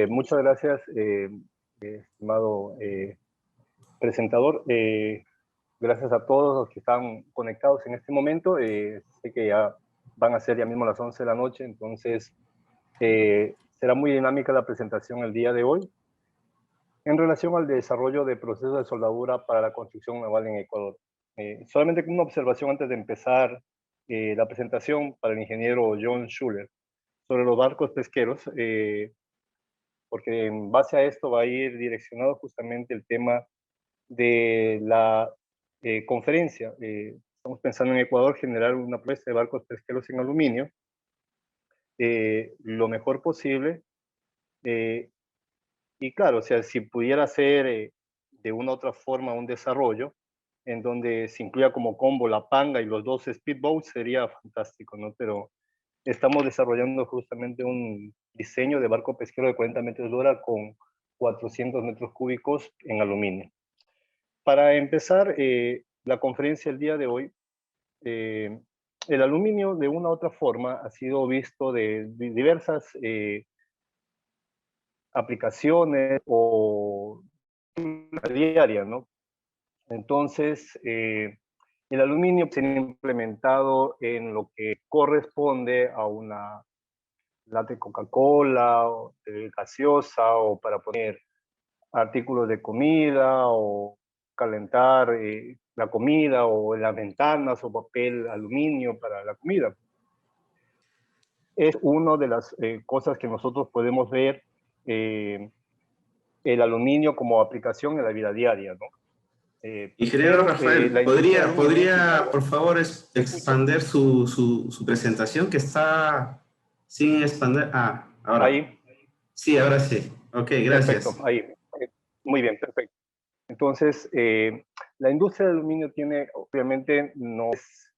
Muchas gracias, estimado presentador. Gracias a todos los que están conectados en este momento. Sé que ya van a ser ya mismo las 11 de la noche, entonces será muy dinámica la presentación el día de hoy en relación al desarrollo de procesos de soldadura para la construcción naval en Ecuador. Solamente una observación antes de empezar la presentación para el ingeniero John Schuller sobre los barcos pesqueros, porque en base a esto va a ir direccionado justamente el tema de la conferencia. Estamos pensando en Ecuador generar una propuesta de barcos pesqueros en aluminio lo mejor posible. Y claro, o sea, si pudiera ser de una u otra forma un desarrollo en donde se incluya como combo la panga y los dos speedboats, sería fantástico, ¿no? Pero estamos desarrollando justamente un diseño de barco pesquero de 40 metros de hora con 400 metros cúbicos en aluminio. Para empezar la conferencia el día de hoy, el aluminio de una u otra forma ha sido visto de diversas aplicaciones o diarias, ¿no? Entonces, el aluminio se ha implementado en lo que corresponde a una lata de Coca-Cola, o de gaseosa, o para poner artículos de comida, o calentar la comida, o en las ventanas, o papel aluminio para la comida. Es una de las cosas que nosotros podemos ver el aluminio como aplicación en la vida diaria, ¿no? Ingeniero Rafael, ¿podría por favor escucho. expander su presentación que está sin expander? Ah, ahora. Ahí. Sí, ahora sí. Ok, gracias. Perfecto, ahí. Muy bien, perfecto. Entonces, la industria del aluminio tiene, obviamente, no es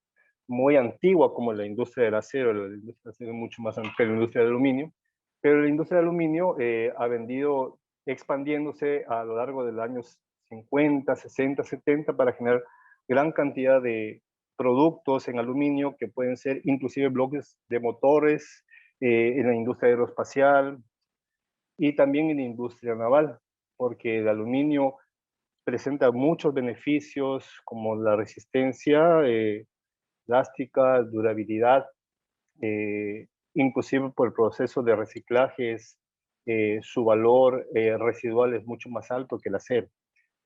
muy antigua como la industria del acero. La industria del acero es mucho más antigua que la industria del aluminio, pero la industria del aluminio ha venido expandiéndose a lo largo de los años 50, 60, 70 para generar gran cantidad de productos en aluminio que pueden ser inclusive bloques de motores en la industria aeroespacial y también en la industria naval, porque el aluminio presenta muchos beneficios como la resistencia elástica, durabilidad, inclusive por el proceso de reciclajes, su valor residual es mucho más alto que el acero.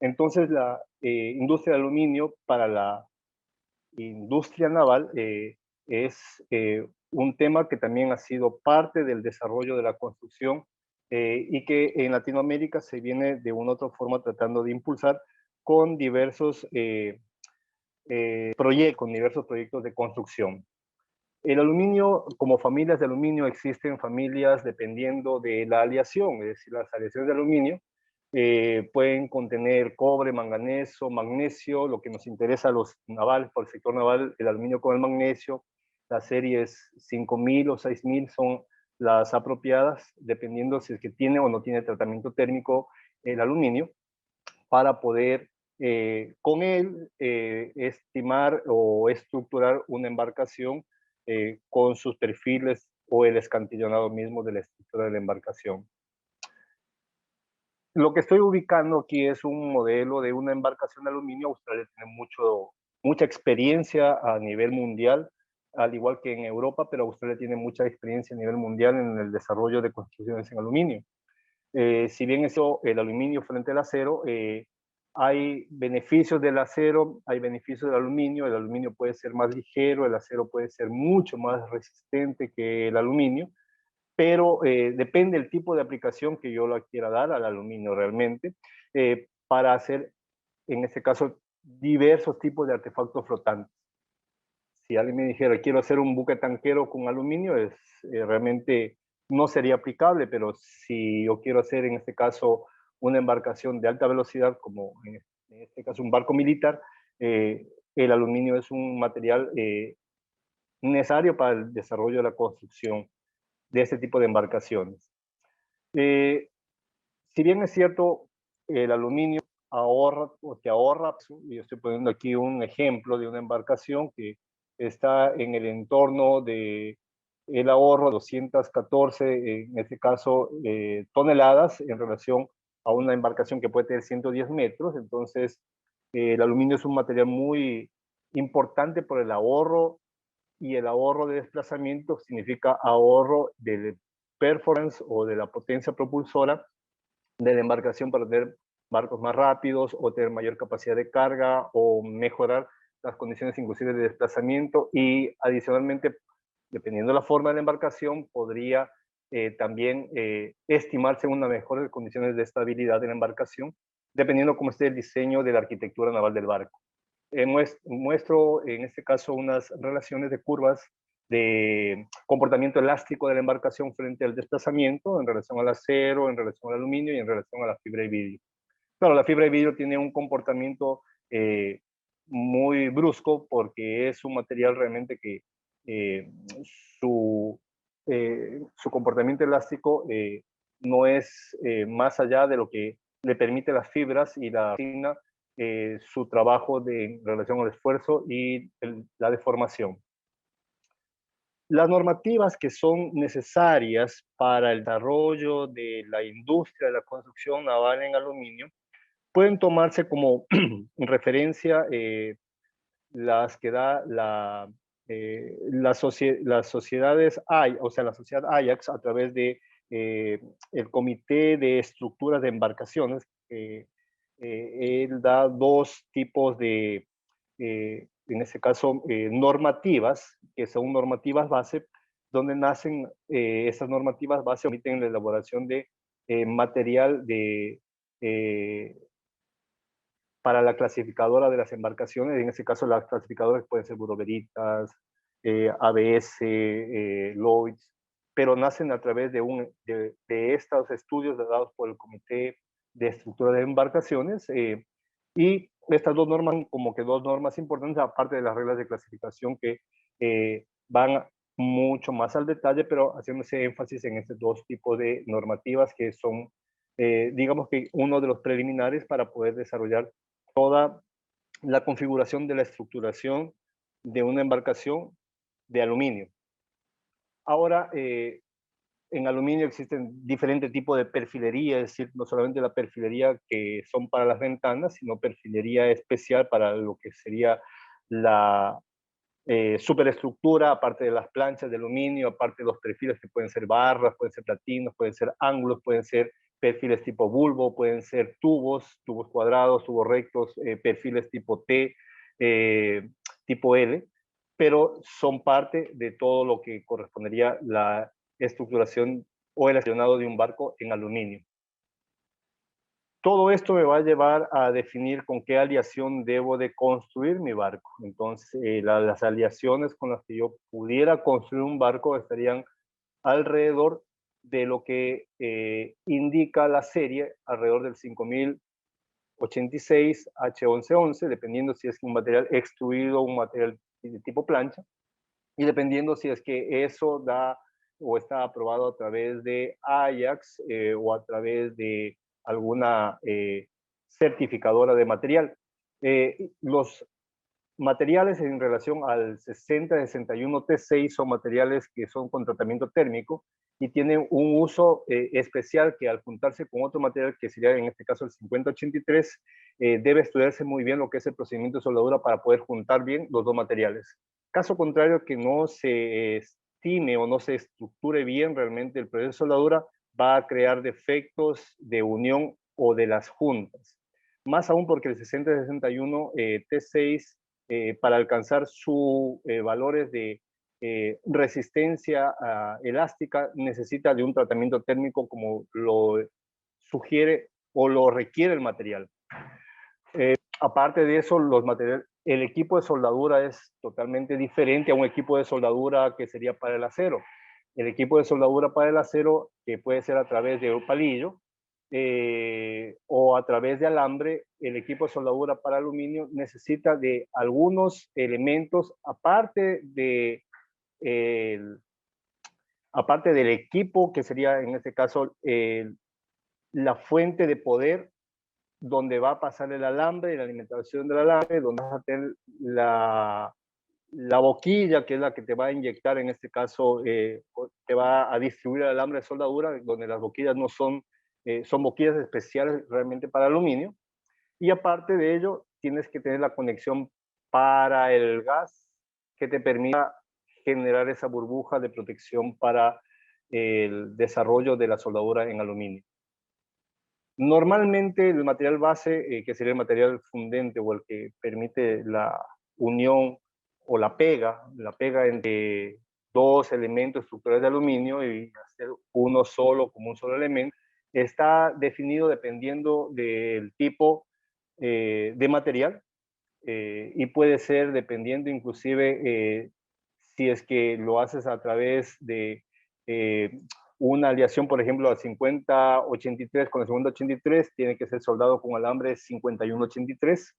Entonces, la industria de aluminio para la industria naval es un tema que también ha sido parte del desarrollo de la construcción y que en Latinoamérica se viene de una u otra forma tratando de impulsar con diversos proyectos de construcción. El aluminio, como familias de aluminio, existen familias dependiendo de la aleación, es decir, las aleaciones de aluminio pueden contener cobre, manganeso, magnesio, lo que nos interesa a los navales, por el sector naval, el aluminio con el magnesio, las series 5000 o 6000 son las apropiadas, dependiendo si es que tiene o no tiene tratamiento térmico el aluminio, para poder con él estimar o estructurar una embarcación con sus perfiles o el escantillonado mismo de la estructura de la embarcación. Lo que estoy ubicando aquí es un modelo de una embarcación de aluminio. Australia tiene mucha experiencia a nivel mundial, al igual que en Europa, pero Australia tiene mucha experiencia a nivel mundial en el desarrollo de construcciones en aluminio. Si bien eso, el aluminio frente al acero, hay beneficios del acero, hay beneficios del aluminio. El aluminio puede ser más ligero, el acero puede ser mucho más resistente que el aluminio, pero depende del tipo de aplicación que yo le quiera dar al aluminio realmente, para hacer, en este caso, diversos tipos de artefactos flotantes. Si alguien me dijera, quiero hacer un buque tanquero con aluminio, realmente no sería aplicable, pero si yo quiero hacer, en este caso, una embarcación de alta velocidad, como en este caso un barco militar, el aluminio es un material necesario para el desarrollo de la construcción de este tipo de embarcaciones. Si bien es cierto, el aluminio ahorra, o te ahorra, yo estoy poniendo aquí un ejemplo de una embarcación que está en el entorno de el ahorro de 214, en este caso, toneladas en relación a una embarcación que puede tener 110 metros. Entonces, el aluminio es un material muy importante por el ahorro, y el ahorro de desplazamiento significa ahorro de performance o de la potencia propulsora de la embarcación para tener barcos más rápidos o tener mayor capacidad de carga o mejorar las condiciones inclusive de desplazamiento, y adicionalmente, dependiendo de la forma de la embarcación, podría también estimarse unas mejores condiciones de estabilidad de la embarcación, dependiendo cómo esté el diseño de la arquitectura naval del barco. Muestro en este caso unas relaciones de curvas de comportamiento elástico de la embarcación frente al desplazamiento en relación al acero, en relación al aluminio y en relación a la fibra de vidrio. Claro, la fibra de vidrio tiene un comportamiento muy brusco porque es un material realmente que eh, su, su comportamiento elástico no es más allá de lo que le permite las fibras y la resina, su trabajo en relación al esfuerzo y la deformación. Las normativas que son necesarias para el desarrollo de la industria de la construcción naval en aluminio pueden tomarse como referencia las que da las sociedades, o sea, la sociedad Ajax a través de el Comité de Estructuras de Embarcaciones. Él da dos tipos de, en este caso, normativas, que son normativas base, donde nacen esas normativas base, permiten la elaboración de material eh, para la clasificadora de las embarcaciones. En este caso, las clasificadoras pueden ser Bureau Veritas, ABS, Lloyds, pero nacen a través de estos estudios dados por el Comité de Estructura de Embarcaciones, y estas dos normas, como que dos normas importantes, aparte de las reglas de clasificación que van mucho más al detalle, pero haciéndose énfasis en estos dos tipos de normativas que son, digamos que uno de los preliminares para poder desarrollar toda la configuración de la estructuración de una embarcación de aluminio. Ahora, en aluminio existen diferentes tipos de perfilería, es decir, no solamente la perfilería que son para las ventanas, sino perfilería especial para lo que sería la superestructura, aparte de las planchas de aluminio, aparte de los perfiles que pueden ser barras, pueden ser platinos, pueden ser ángulos, pueden ser perfiles tipo bulbo, pueden ser tubos cuadrados, tubos rectos, perfiles tipo T, tipo L, pero son parte de todo lo que correspondería la estructuración o el accionado de un barco en aluminio. Todo esto me va a llevar a definir con qué aleación debo de construir mi barco. Entonces, las aleaciones con las que yo pudiera construir un barco estarían alrededor de lo que indica la serie, alrededor del 5086 H1111, dependiendo si es un material extruido o un material de tipo plancha, y dependiendo si es que eso da o está aprobado a través de Ajax o a través de alguna certificadora de material. Los materiales en relación al 6061 T6 son materiales que son con tratamiento térmico y tienen un uso especial que, al juntarse con otro material que sería en este caso el 5083, debe estudiarse muy bien lo que es el procedimiento de soldadura para poder juntar bien los dos materiales. Caso contrario, que no se estime o no se estructure bien realmente el proceso de soldadura, va a crear defectos de unión o de las juntas. Más aún porque el 6061 T6, para alcanzar sus valores de resistencia elástica, necesita de un tratamiento térmico como lo sugiere o lo requiere el material. Aparte de eso, el equipo de soldadura es totalmente diferente a un equipo de soldadura que sería para el acero. El equipo de soldadura para el acero, que puede ser a través de un palillo o a través de alambre, el equipo de soldadura para aluminio necesita de algunos elementos aparte del equipo, que sería en este caso la fuente de poder donde va a pasar el alambre y la alimentación del alambre, donde va a tener la boquilla, que es la que te va a inyectar, en este caso, te va a distribuir el alambre de soldadura, donde las boquillas no son, son boquillas especiales realmente para aluminio. Y aparte de ello, tienes que tener la conexión para el gas que te permita generar esa burbuja de protección para el desarrollo de la soldadura en aluminio. Normalmente el material base, que sería el material fundente o el que permite la unión o la pega entre dos elementos estructurales de aluminio y hacer uno solo como un solo elemento, está definido dependiendo del tipo de material, y puede ser dependiendo inclusive si es que lo haces a través de eh, una aleación, por ejemplo, a 50-83 con el segundo 83, tiene que ser soldado con alambre 51-83,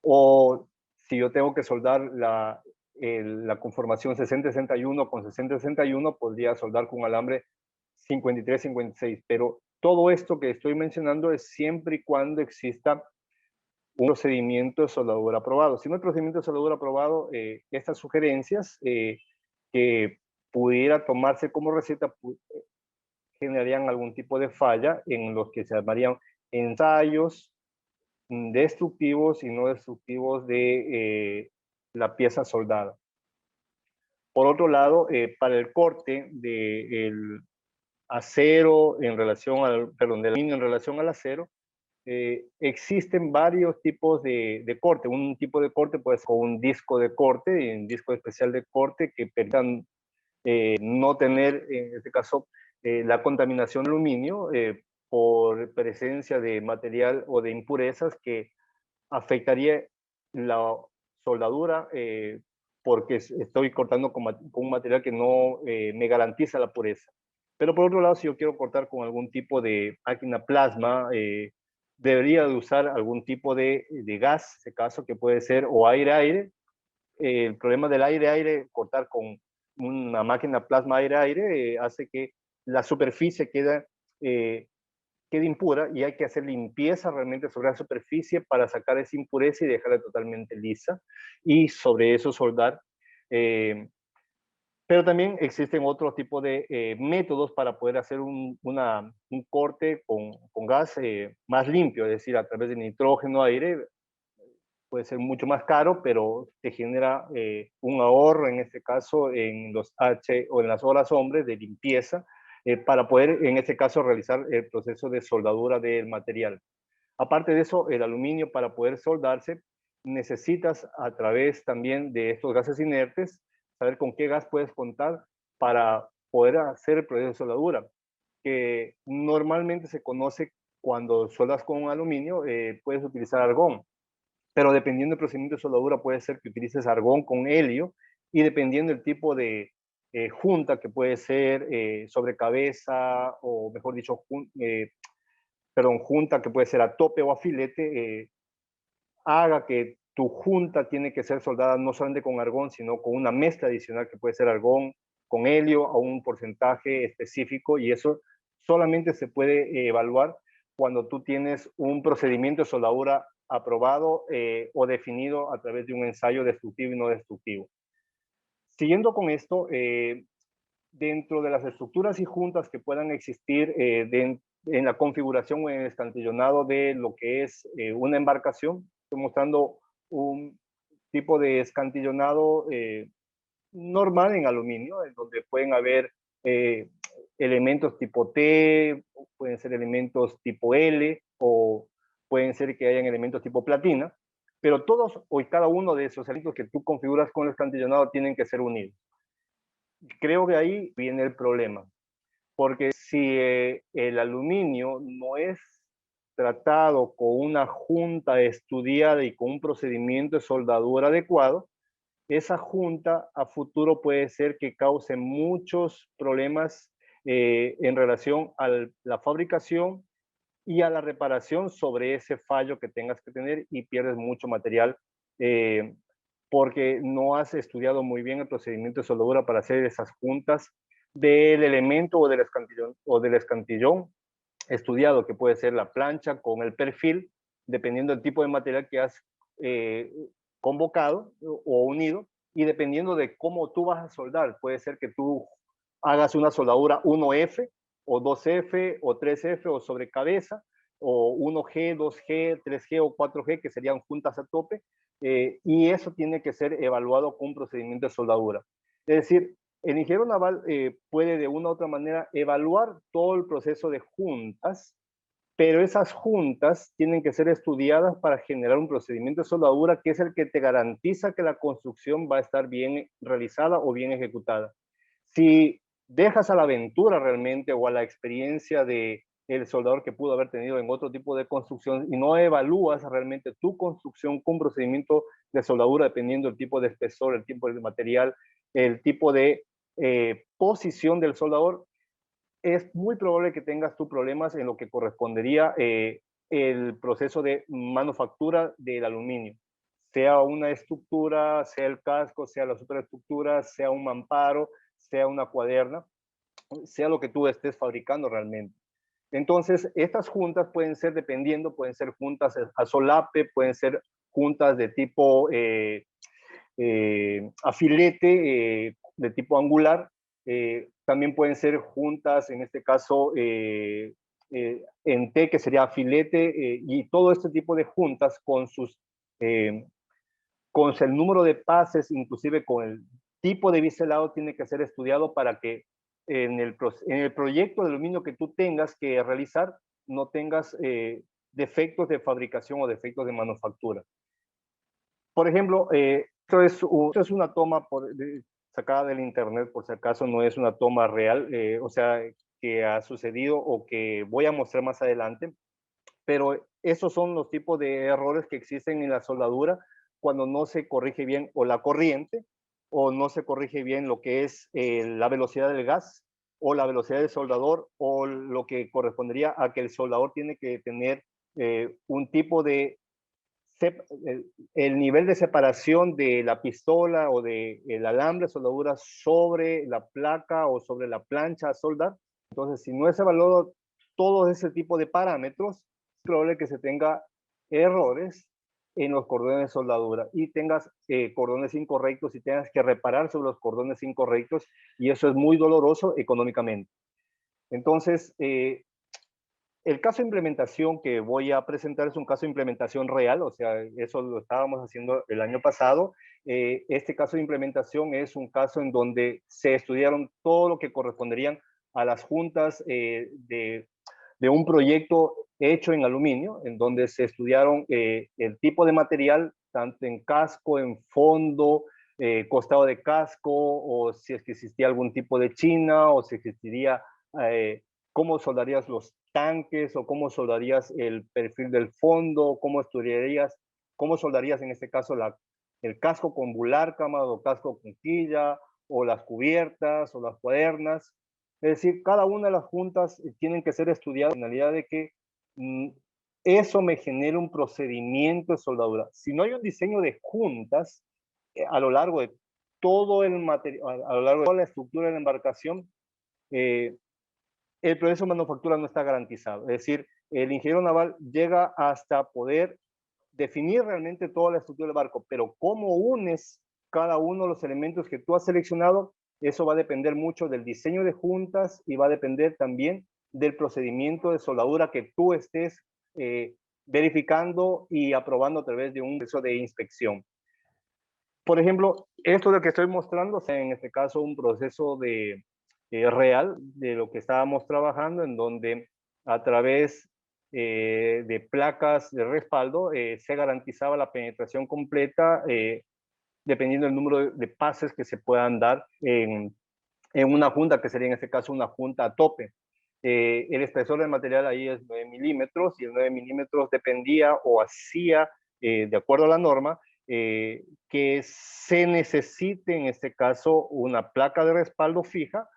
o si yo tengo que soldar la conformación 60-61 con 60-61, podría soldar con alambre 53-56, pero todo esto que estoy mencionando es siempre y cuando exista un procedimiento de soldadura aprobado. Si no hay procedimiento de soldadura aprobado, estas sugerencias que pudiera tomarse como receta generarían algún tipo de falla en los que se armarían ensayos destructivos y no destructivos de la pieza soldada. Por otro lado, para el corte del acero en relación al, perdón, del aluminio en relación al acero, existen varios tipos de corte. Un tipo de corte puede ser un disco de corte, un disco especial de corte que permitan no tener, en este caso, la contaminación de aluminio por presencia de material o de impurezas que afectaría la soldadura porque estoy cortando con un material que no me garantiza la pureza. Pero por otro lado, si yo quiero cortar con algún tipo de máquina plasma, debería de usar algún tipo de gas, en este caso, que puede ser o aire-aire. El problema del aire-aire, cortar con una máquina plasma aire-aire, hace que la superficie eh, quede impura y hay que hacer limpieza realmente sobre la superficie para sacar esa impureza y dejarla totalmente lisa y sobre eso soldar. Eh, pero también existen otros tipos de métodos para poder hacer un corte con gas más limpio, es decir, a través de nitrógeno, aire. Puede ser mucho más caro, pero te genera un ahorro, en este caso, en los H o en las horas hombres de limpieza, para poder, en este caso, realizar el proceso de soldadura del material. Aparte de eso, el aluminio, para poder soldarse, necesitas, a través también de estos gases inertes, saber con qué gas puedes contar para poder hacer el proceso de soldadura, que normalmente se conoce cuando soldas con aluminio, puedes utilizar argón, pero dependiendo del procedimiento de soldadura puede ser que utilices argón con helio, y dependiendo del tipo de junta, que puede ser sobre cabeza, o mejor dicho, perdón, junta que puede ser a tope o a filete, haga que tu junta tiene que ser soldada no solamente con argón, sino con una mezcla adicional que puede ser argón con helio a un porcentaje específico, y eso solamente se puede evaluar cuando tú tienes un procedimiento de soldadura aprobado o definido a través de un ensayo destructivo y no destructivo. Siguiendo con esto, dentro de las estructuras y juntas que puedan existir en la configuración o en el escantillonado de lo que es una embarcación, estoy mostrando un tipo de escantillonado normal en aluminio, en donde pueden haber eh, elementos tipo T, pueden ser elementos tipo L, o pueden ser que hayan elementos tipo platina, pero todos o cada uno de esos elementos que tú configuras con el escantillonado tienen que ser unidos. Creo que ahí viene el problema, porque si el aluminio no es tratado con una junta estudiada y con un procedimiento de soldadura adecuado, esa junta a futuro puede ser que cause muchos problemas en relación a la fabricación y a la reparación sobre ese fallo que tengas que tener, y pierdes mucho material eh, porque no has estudiado muy bien el procedimiento de soldadura para hacer esas juntas del elemento o del escantillón estudiado, que puede ser la plancha con el perfil, dependiendo del tipo de material que has eh, convocado o unido, y dependiendo de cómo tú vas a soldar, puede ser que tú hagas una soldadura 1F o 2F o 3F o sobre cabeza, o 1G, 2G, 3G o 4G, que serían juntas a tope, y eso tiene que ser evaluado con un procedimiento de soldadura. Es decir, el ingeniero naval puede de una u otra manera evaluar todo el proceso de juntas, pero esas juntas tienen que ser estudiadas para generar un procedimiento de soldadura que es el que te garantiza que la construcción va a estar bien realizada o bien ejecutada. Si dejas a la aventura realmente o a la experiencia de el soldador que pudo haber tenido en otro tipo de construcción y no evalúas realmente tu construcción con procedimiento de soldadura dependiendo del tipo de espesor, el tipo de material, el tipo de posición del soldador, es muy probable que tengas tú problemas en lo que correspondería el proceso de manufactura del aluminio, sea una estructura, sea el casco, sea la superestructura, sea un mamparo, sea una cuaderna, sea lo que tú estés fabricando realmente. Entonces, estas juntas pueden ser, dependiendo, pueden ser juntas a solape, pueden ser juntas de tipo a filete, de tipo angular, también pueden ser juntas, en este caso, en T, que sería filete, y todo este tipo de juntas eh, con el número de pases, inclusive con el tipo de biselado, tiene que ser estudiado para que en el proyecto de aluminio que tú tengas que realizar no tengas defectos de fabricación o defectos de manufactura. Por ejemplo, esto es una toma sacada del internet, por si acaso no es una toma real, o sea, que ha sucedido o que voy a mostrar más adelante, pero esos son los tipos de errores que existen en la soldadura cuando no se corrige bien o la corriente o no se corrige bien lo que es la velocidad del gas o la velocidad del soldador o lo que correspondería a que el soldador tiene que tener un tipo de el nivel de separación de la pistola o del alambre de soldadura sobre la placa o sobre la plancha a soldar. Entonces, si no es evaluado todo ese tipo de parámetros, es probable que se tenga errores en los cordones de soldadura y tengas cordones incorrectos y tengas que reparar sobre los cordones incorrectos, y eso es muy doloroso económicamente. Entonces, el caso de implementación que voy a presentar es un caso de implementación real, o sea, eso lo estábamos haciendo el año pasado. Este caso de implementación es un caso en donde se estudiaron todo lo que corresponderían a las juntas de un proyecto hecho en aluminio, en donde se estudiaron el tipo de material, tanto en casco, en fondo, costado de casco, o si es que existía algún tipo de china, o si existiría cómo soldarías los tanques o cómo soldarías el perfil del fondo, cómo soldarías en este caso el casco con bulárcama o casco con quilla o las cubiertas o las cuadernas. Es decir, cada una de las juntas tienen que ser estudiadas con la finalidad de que eso me genere un procedimiento de soldadura. Si no hay un diseño de juntas a lo largo de todo el material, a lo largo de toda la estructura de la embarcación, el proceso de manufactura no está garantizado. Es decir, el ingeniero naval llega hasta poder definir realmente toda la estructura del barco, pero cómo unes cada uno de los elementos que tú has seleccionado, eso va a depender mucho del diseño de juntas y va a depender también del procedimiento de soldadura que tú estés verificando y aprobando a través de un proceso de inspección. Por ejemplo, esto de que estoy mostrando, en este caso, un proceso real de lo que estábamos trabajando, en donde a través de placas de respaldo se garantizaba la penetración completa dependiendo del número de pases que se puedan dar en una junta, que sería en este caso una junta a tope. El espesor del material ahí es 9 milímetros y el 9 milímetros dependía o hacía, de acuerdo a la norma, que se necesite en este caso una placa de respaldo fija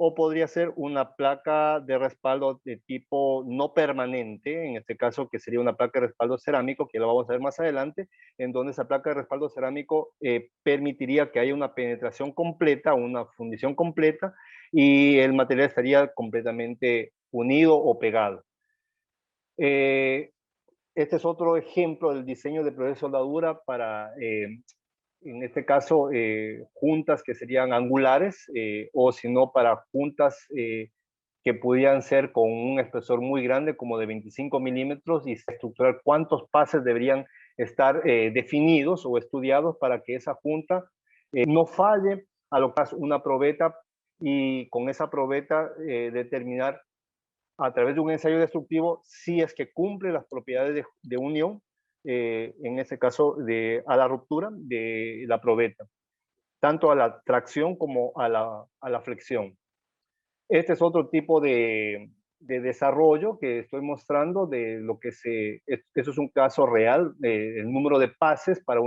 o podría ser una placa de respaldo de tipo no permanente, en este caso que sería una placa de respaldo cerámico, que lo vamos a ver más adelante, en donde esa placa de respaldo cerámico permitiría que haya una penetración completa, una fundición completa, y el material estaría completamente unido o pegado. Este es otro ejemplo del diseño de proceso de soldadura para en este caso, juntas que serían angulares, o si no, para juntas que pudieran ser con un espesor muy grande, como de 25 milímetros, y estructurar cuántos pases deberían estar definidos o estudiados para que esa junta no falle, alocar una probeta y con esa probeta determinar a través de un ensayo destructivo si es que cumple las propiedades de unión, en ese caso a la ruptura de la probeta, tanto a la tracción como a la flexión. Este es otro tipo de desarrollo que estoy mostrando de lo que eso es un caso real, el número de pases para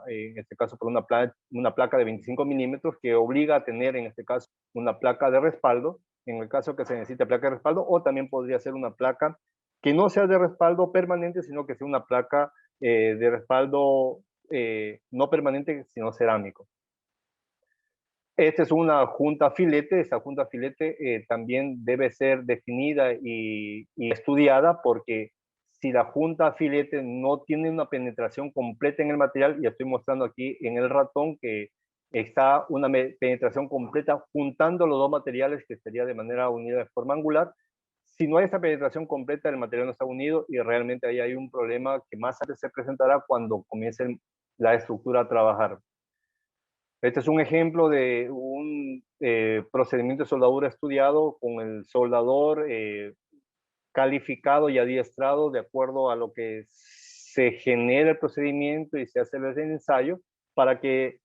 en este caso, para una placa de 25 milímetros que obliga a tener, en este caso, una placa de respaldo, en el caso que se necesite placa de respaldo, o también podría ser una placa que no sea de respaldo permanente, sino que sea una placa de respaldo no permanente, sino cerámico. Esta es una junta filete. Esta junta filete también debe ser definida y estudiada, porque si la junta filete no tiene una penetración completa en el material, y estoy mostrando aquí en el ratón que está una penetración completa juntando los dos materiales, que sería de manera unida de forma angular. Si no hay esa penetración completa, el material no está unido y realmente ahí hay un problema que más tarde se presentará cuando comience la estructura a trabajar. Este es un ejemplo de un procedimiento de soldadura estudiado con el soldador calificado y adiestrado de acuerdo a lo que se genera el procedimiento y se hace el ensayo, para que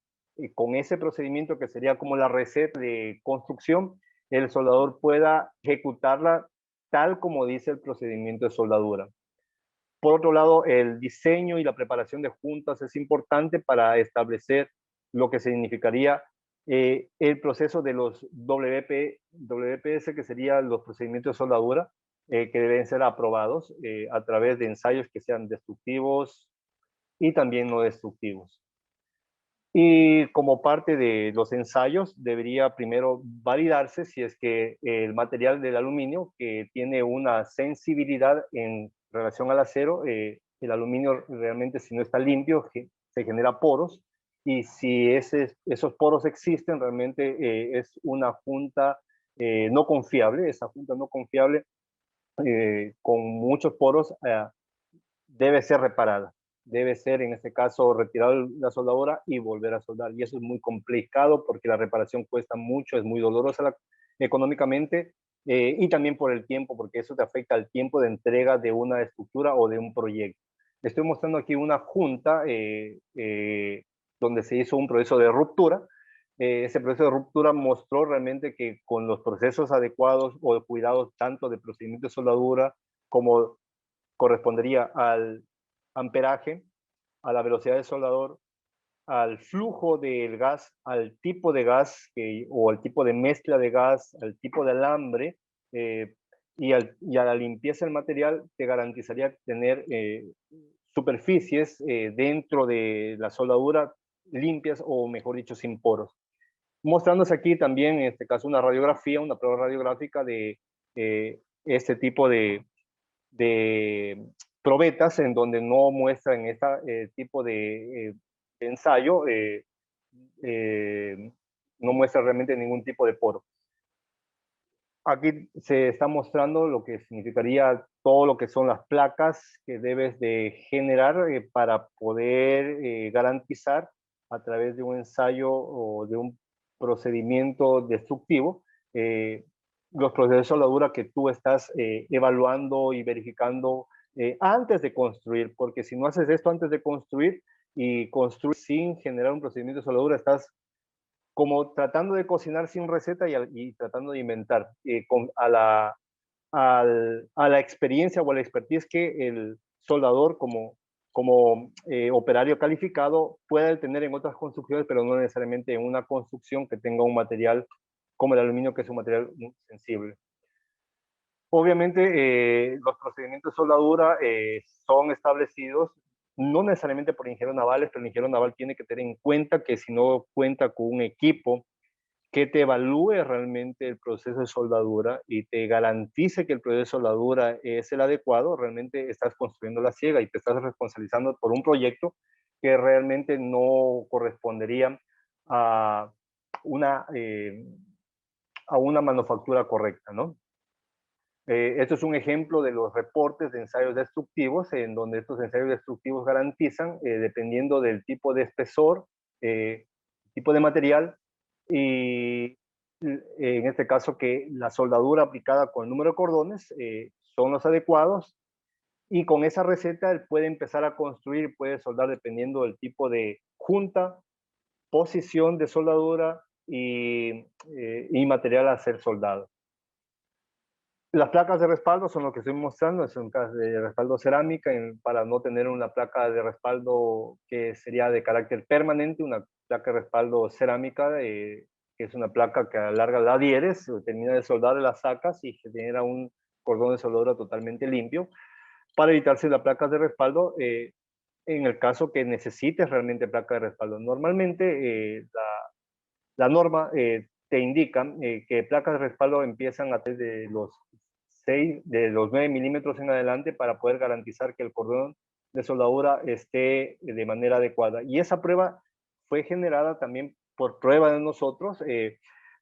con ese procedimiento, que sería como la receta de construcción, el soldador pueda ejecutarla tal como dice el procedimiento de soldadura. Por otro lado, el diseño y la preparación de juntas es importante para establecer lo que significaría el proceso de los WPS, que serían los procedimientos de soldadura, que deben ser aprobados a través de ensayos que sean destructivos y también no destructivos. Y como parte de los ensayos, debería primero validarse si es que el material del aluminio, que tiene una sensibilidad en relación al acero, el aluminio realmente, si no está limpio, se genera poros, y si esos poros existen, realmente es una junta no confiable. Esa junta no confiable, con muchos poros, debe ser reparada. Debe ser, en este caso, retirar la soldadura y volver a soldar. Y eso es muy complicado porque la reparación cuesta mucho, es muy dolorosa económicamente, y también por el tiempo, porque eso te afecta al tiempo de entrega de una estructura o de un proyecto. Estoy mostrando aquí una junta donde se hizo un proceso de ruptura. Ese proceso de ruptura mostró realmente que con los procesos adecuados o de cuidados, tanto de procedimiento de soldadura como correspondería al amperaje, a la velocidad del soldador, al flujo del gas, al tipo de gas o al tipo de mezcla de gas, al tipo de alambre, y a la limpieza del material, te garantizaría tener superficies dentro de la soldadura limpias, o mejor dicho, sin poros. Mostrándose aquí también, en este caso, una radiografía, una prueba radiográfica de este tipo de probetas, en donde no muestran este tipo de ensayo, eh, no muestra realmente ningún tipo de poro. Aquí se está mostrando lo que significaría todo lo que son las placas que debes de generar para poder garantizar, a través de un ensayo o de un procedimiento destructivo, los procesos de soldadura que tú estás evaluando y verificando antes de construir, porque si no haces esto antes de construir y construir sin generar un procedimiento de soldadura, estás como tratando de cocinar sin receta y tratando de inventar a la experiencia o a la expertise que el soldador, como operario calificado, pueda tener en otras construcciones, pero no necesariamente en una construcción que tenga un material como el aluminio, que es un material muy sensible. Obviamente, los procedimientos de soldadura son establecidos no necesariamente por ingenieros navales, pero el ingeniero naval tiene que tener en cuenta que si no cuenta con un equipo que te evalúe realmente el proceso de soldadura y te garantice que el proceso de soldadura es el adecuado, realmente estás construyendo la ciega y te estás responsabilizando por un proyecto que realmente no corresponderían a una, a una manufactura correcta, ¿no? Esto es un ejemplo de los reportes de ensayos destructivos, en donde estos ensayos destructivos garantizan, dependiendo del tipo de espesor, tipo de material, y en este caso que la soldadura aplicada con el número de cordones son los adecuados, y con esa receta él puede empezar a construir, puede soldar dependiendo del tipo de junta, posición de soldadura y material a ser soldado. Las placas de respaldo son lo que estoy mostrando, es un caso de respaldo cerámica para no tener una placa de respaldo que sería de carácter permanente, una placa de respaldo cerámica, que es una placa que a la larga la adhieres, termina de soldar, la sacas y genera un cordón de soldadura totalmente limpio, para evitarse las placas de respaldo en el caso que necesites realmente placa de respaldo. Normalmente la norma te indica que placas de respaldo empiezan a de los 9 milímetros en adelante para poder garantizar que el cordón de soldadura esté de manera adecuada. Y esa prueba fue generada también por prueba de nosotros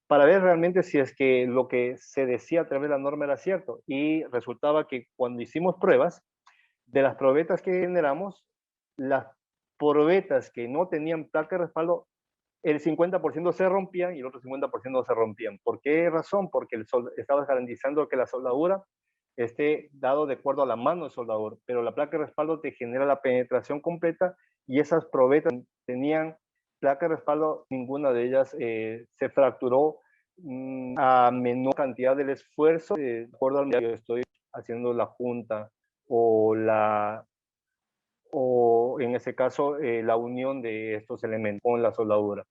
para ver realmente si es que lo que se decía a través de la norma era cierto. Y resultaba que cuando hicimos pruebas, de las probetas que generamos, las probetas que no tenían placa de respaldo, el 50% se rompían y el otro 50% no se rompían. ¿Por qué razón? Porque estabas garantizando que la soldadura esté dado de acuerdo a la mano del soldador, pero la placa de respaldo te genera la penetración completa y esas probetas tenían placa de respaldo, ninguna de ellas se fracturó a menor cantidad del esfuerzo, de acuerdo al que yo estoy haciendo la junta o o en ese caso la unión de estos elementos con la soldadura.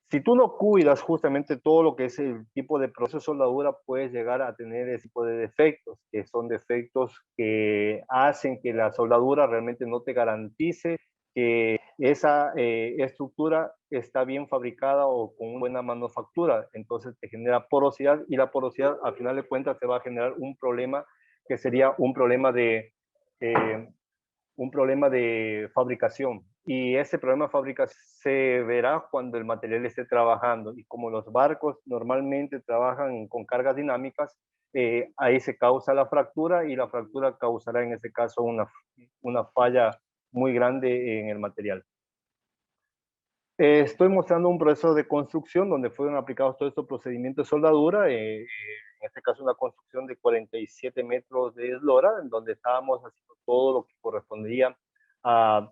Si tú no cuidas justamente todo lo que es el tipo de proceso de soldadura, puedes llegar a tener ese tipo de defectos, que son defectos que hacen que la soldadura realmente no te garantice que esa estructura está bien fabricada o con una buena manufactura. Entonces te genera porosidad y la porosidad al final de cuentas te va a generar un problema que sería eh, un problema de fabricación. Y ese problema de fabricación se verá cuando el material esté trabajando. Y como los barcos normalmente trabajan con cargas dinámicas, ahí se causa la fractura y la fractura causará en ese caso una falla muy grande en el material. Estoy mostrando un proceso de construcción donde fueron aplicados todos estos procedimientos de soldadura, en este caso una construcción de 47 metros de eslora, en donde estábamos haciendo todo lo que correspondía a,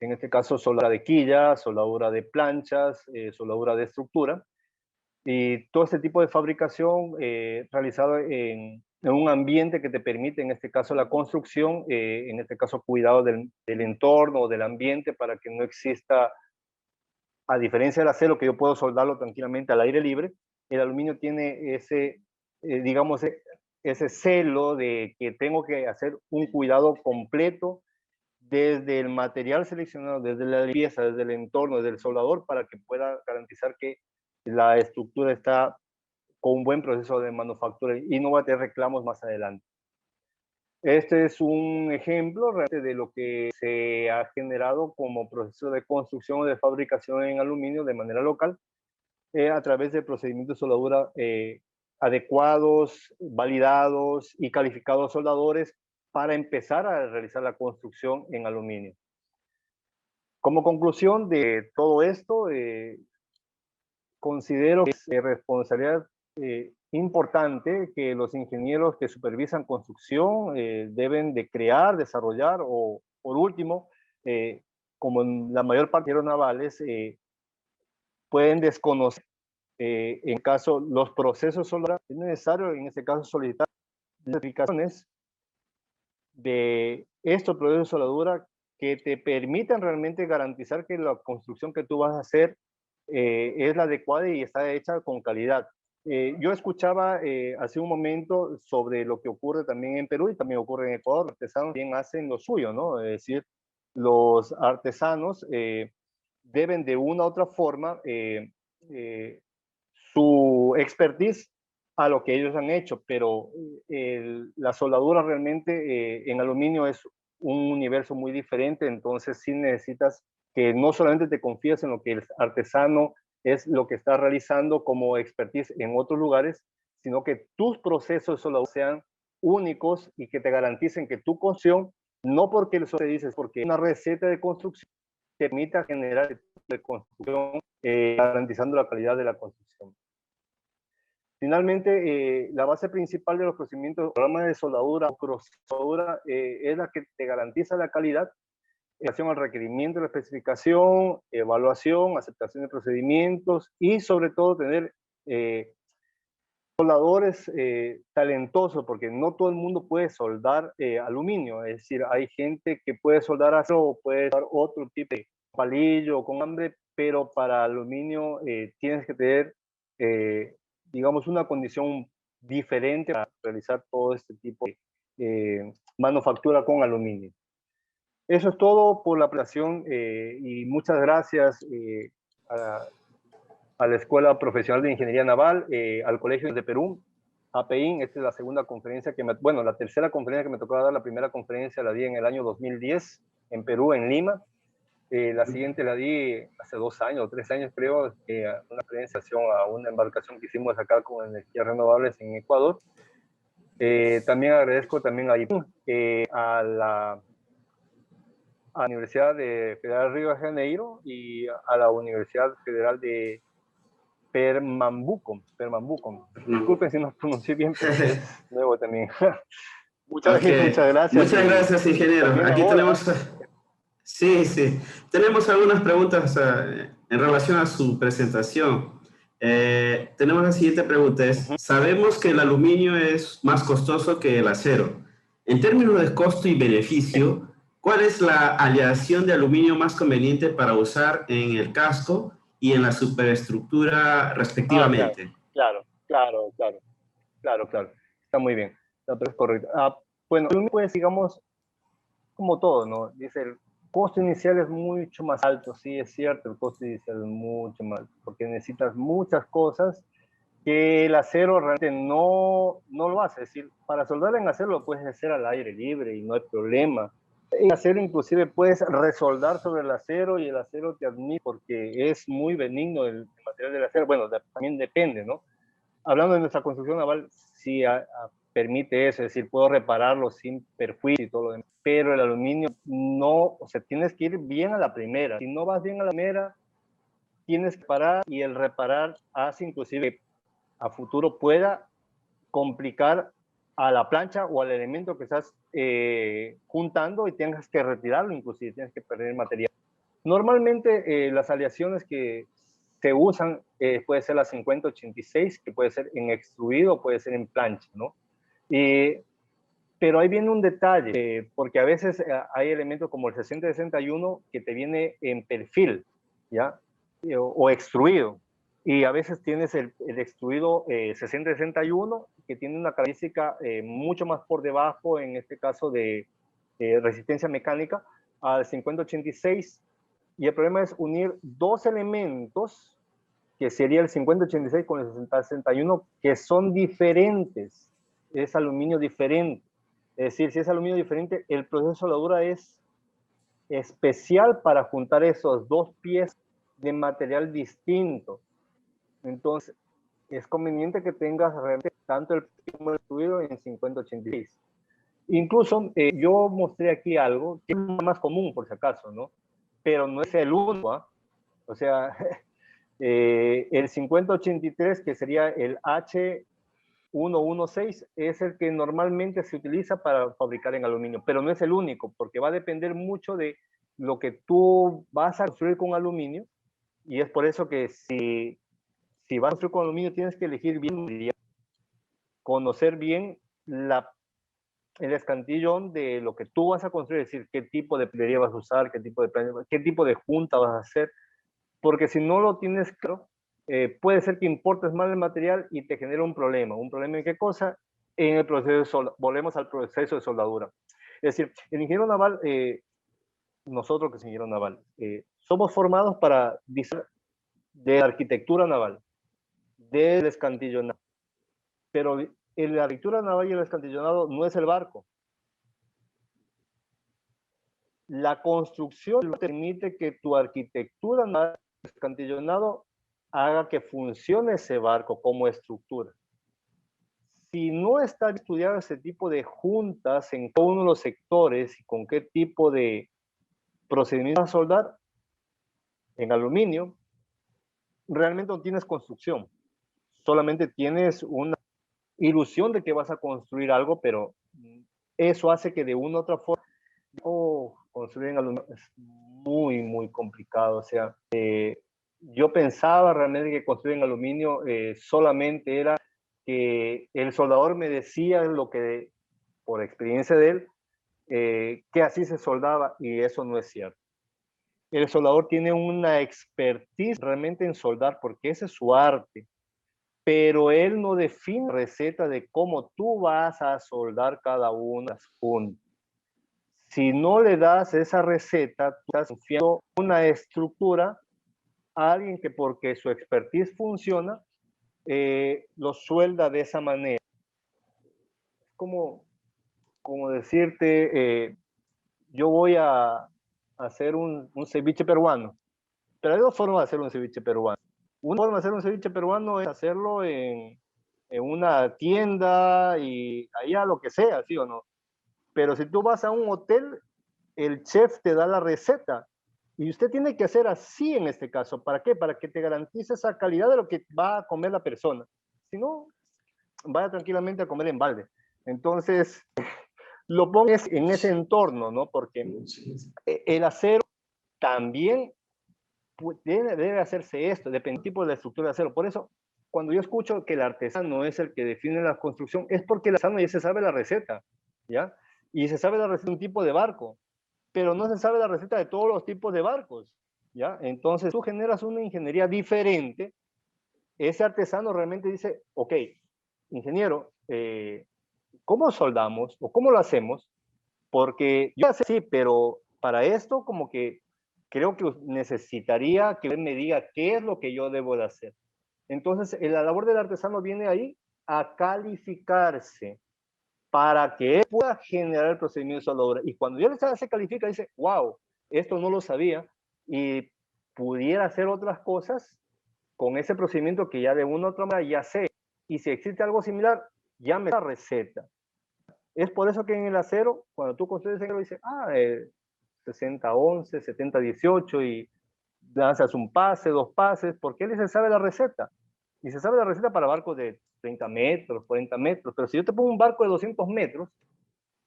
en este caso, soldadura de quilla, soldadura de planchas, soldadura de estructura, y todo este tipo de fabricación realizado en un ambiente que te permite, en este caso, la construcción, en este caso, cuidado del entorno, del ambiente, para que no exista, a diferencia del acero, que yo puedo soldarlo tranquilamente al aire libre, el aluminio tiene ese, digamos, ese celo de que tengo que hacer un cuidado completo desde el material seleccionado, desde la limpieza, desde el entorno, desde el soldador, para que pueda garantizar que la estructura está con un buen proceso de manufactura y no va a tener reclamos más adelante. Este es un ejemplo realmente de lo que se ha generado como proceso de construcción o de fabricación en aluminio de manera local a través de procedimientos de soldadura adecuados, validados y calificados soldadores para empezar a realizar la construcción en aluminio. Como conclusión de todo esto, considero que es responsabilidad importante que los ingenieros que supervisan construcción deben de crear, desarrollar o, por último, como en la mayor parte de los navales, pueden desconocer, en caso, los procesos solares. Es necesario, en este caso, solicitar certificaciones de estos procesos de soldadura que te permitan realmente garantizar que la construcción que tú vas a hacer es la adecuada y está hecha con calidad. Yo escuchaba hace un momento sobre lo que ocurre también en Perú y también ocurre en Ecuador. Los artesanos también hacen lo suyo, ¿no? Es decir, los artesanos deben de una u otra forma eh, su expertise a lo que ellos han hecho, pero la soldadura realmente en aluminio es un universo muy diferente, entonces sí necesitas que no solamente te confíes en lo que el artesano es lo que está realizando como expertise en otros lugares, sino que tus procesos solo sean únicos y que te garanticen que tu construcción, no porque eso te dices, porque una receta de construcción te permita generar de construcción, garantizando la calidad de la construcción. Finalmente, la base principal de los procedimientos del programa de soldadura o cross-soldadura es la que te garantiza la calidad en relación al requerimiento de la especificación, evaluación, aceptación de procedimientos y sobre todo tener soldadores talentosos, porque no todo el mundo puede soldar aluminio, es decir, hay gente que puede soldar acero o puede soldar otro tipo de palillo o con hambre, pero para aluminio tienes que tener, digamos, una condición diferente para realizar todo este tipo de manufactura con aluminio. Eso es todo por la presentación y muchas gracias a la Escuela Profesional de Ingeniería Naval, al Colegio de Perú, APIN. Esta es la segunda conferencia bueno, la tercera conferencia que me tocó dar. La primera conferencia la di en el año 2010 en Perú, en Lima. La siguiente la di hace 2 años, 3 años creo, una presentación a una embarcación que hicimos acá con energías renovables en Ecuador. También agradezco también a la Universidad Federal de Río de Janeiro y a la Universidad Federal de Pernambuco. Disculpen si no pronuncié bien, pero es nuevo también. Muchas gracias. Muchas gracias, ingeniero. Aquí ahora, tenemos, sí, tenemos algunas preguntas en relación a su presentación. Tenemos la siguiente pregunta, sabemos que el aluminio es más costoso que el acero. En términos de costo y beneficio, ¿cuál es la aleación de aluminio más conveniente para usar en el casco y en la superestructura respectivamente? Claro. Está muy bien. Es correcto. Bueno, pues digamos, como todo, ¿no? Dice, el costo inicial es mucho más alto, sí, es cierto, el costo inicial es mucho más alto, porque necesitas muchas cosas que el acero realmente no lo hace. Es decir, para soldar en acero lo puedes hacer al aire libre y no hay problema. En acero inclusive puedes resoldar sobre el acero y el acero te admite porque es muy benigno el material del acero. Bueno, también depende, ¿no? Hablando de nuestra construcción naval, sí permite eso, es decir, puedo repararlo sin perjuicio y todo lo demás, pero el aluminio no, o sea, tienes que ir bien a la primera. Si no vas bien a la primera, tienes que parar y el reparar hace inclusive a futuro pueda complicar a la plancha o al elemento que estás juntando y tengas que retirarlo, inclusive tienes que perder material. Normalmente las aleaciones que se usan puede ser la 5086, que puede ser en extruido, puede ser en plancha, ¿no? Pero ahí viene un detalle, porque a veces hay elementos como el 6061 que te viene en perfil, ¿ya? O extruido. Y a veces tienes el extruido 6061 que tiene una característica mucho más por debajo, en este caso de resistencia mecánica, al 5086. Y el problema es unir dos elementos, que sería el 5086 con el 6061, que son diferentes. Es aluminio diferente. Es decir, si es aluminio diferente, el proceso de soldadura es especial para juntar esos dos piezas de material distinto. Entonces, es conveniente que tengas realmente tanto el como el fluido en 5086. Incluso yo mostré aquí algo que es más común, por si acaso, ¿no? Pero no es el único, ¿eh? O sea, el 5083, que sería el H116, es el que normalmente se utiliza para fabricar en aluminio, pero no es el único, porque va a depender mucho de lo que tú vas a construir con aluminio, y es por eso que si vas a construir con aluminio tienes que elegir bien, conocer bien el escantillón de lo que tú vas a construir, es decir, qué tipo de plería vas a usar, qué tipo de junta vas a hacer, porque si no lo tienes claro, puede ser que importes mal el material y te genere un problema. ¿Un problema en qué cosa? En el proceso de soldadura. Volvemos al proceso de soldadura. Es decir, el ingeniero naval, nosotros que somos ingeniero naval, somos formados para diseñar de arquitectura naval, del escantillonado. Pero la arquitectura naval y el escantillonado no es el barco. la construcción permite que tu arquitectura escantillonado haga que funcione ese barco como estructura. Si no está estudiado ese tipo de juntas en cada uno de los sectores y con qué tipo de procedimientos a soldar en aluminio, realmente no tienes construcción. Solamente tienes una ilusión de que vas a construir algo, pero eso hace que de una u otra forma construir en aluminio es muy, muy complicado. O sea, yo pensaba realmente que construir en aluminio solamente era que el soldador me decía lo que, por experiencia de él, que así se soldaba, y eso no es cierto. El soldador tiene una expertise realmente en soldar, porque ese es su arte, pero él no define receta de cómo tú vas a soldar cada una de las puntas. Si no le das esa receta, tú estás confiando una estructura a alguien que porque su expertise funciona, lo suelda de esa manera. Como decirte, yo voy a hacer un ceviche peruano, pero hay dos formas de hacer un ceviche peruano. Una forma de hacer un ceviche peruano es hacerlo en una tienda y allá lo que sea, ¿sí o no? Pero si tú vas a un hotel, el chef te da la receta y usted tiene que hacer así en este caso. ¿Para qué? Para que te garantice esa calidad de lo que va a comer la persona. Si no, vaya tranquilamente a comer en balde. Entonces, lo pones en ese entorno, ¿no? Porque el acero también debe hacerse esto, depende del tipo de la estructura de acero. Por eso, cuando yo escucho que el artesano es el que define la construcción, es porque el artesano ya se sabe la receta, ¿ya? Y se sabe la receta de un tipo de barco, pero no se sabe la receta de todos los tipos de barcos, ¿ya? Entonces, tú generas una ingeniería diferente. Ese artesano realmente dice, ok, ingeniero, ¿cómo soldamos o cómo lo hacemos? Porque yo sé, sí, pero para esto como que creo que necesitaría que él me diga qué es lo que yo debo de hacer. Entonces, la labor del artesano viene ahí a calificarse para que él pueda generar el procedimiento de la obra. Y cuando ya se califica, dice, wow, esto no lo sabía y pudiera hacer otras cosas con ese procedimiento que ya de una u otra manera ya sé. Y si existe algo similar, ya me da receta. Es por eso que en el acero, cuando tú construyes acero, dices, 60-11, 70-18 y lanzas un pase, dos pases, porque él se sabe la receta. Y se sabe la receta para barcos de 30 metros, 40 metros. Pero si yo te pongo un barco de 200 metros,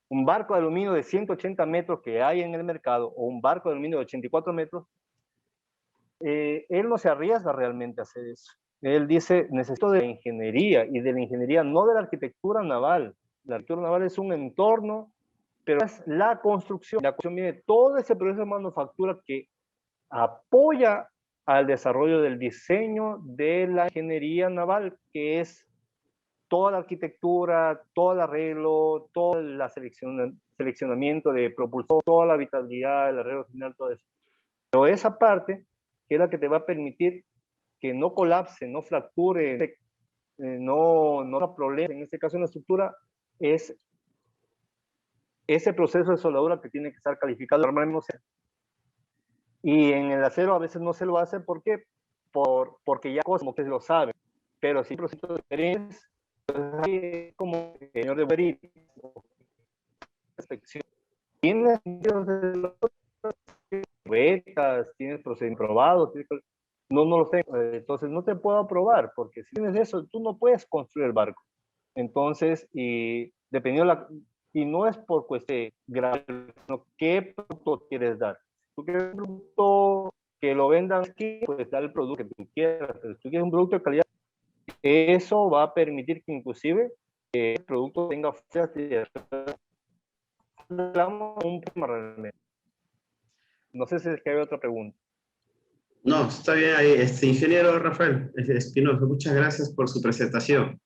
un barco de aluminio de 180 metros que hay en el mercado, o un barco de aluminio de 84 metros, él no se arriesga realmente a hacer eso. Él dice, necesito de la ingeniería, y de la ingeniería, no de la arquitectura naval. La arquitectura naval es un entorno, pero es la construcción. La construcción viene de todo ese proceso de manufactura que apoya al desarrollo del diseño de la ingeniería naval, que es toda la arquitectura, todo el arreglo, todo el seleccionamiento de propulsor, toda la habitabilidad, el arreglo final, todo eso. Pero esa parte, que es la que te va a permitir que no colapse, no fracture, no haya problemas, en este caso en la estructura, es ese proceso de soldadura que tiene que estar calificado normalmente. Y en el acero a veces no se lo hace, ¿por qué? Porque ya como que lo saben. Pero si procesos diferentes, pues como el señor de Berit, tienes betas, tienes procedimientos probados, no lo sé, entonces no te puedo aprobar, porque si tienes eso, tú no puedes construir el barco. Entonces, y dependiendo y no es por cuestión grave, sino qué producto quieres dar. Tú quieres un producto que lo vendan aquí, pues da el producto que tú quieras, pero si tú quieres un producto de calidad, eso va a permitir que inclusive el producto tenga un problema realmente. No sé si es que hay otra pregunta. No, está bien ahí. Ingeniero Rafael Espinosa, muchas gracias por su presentación.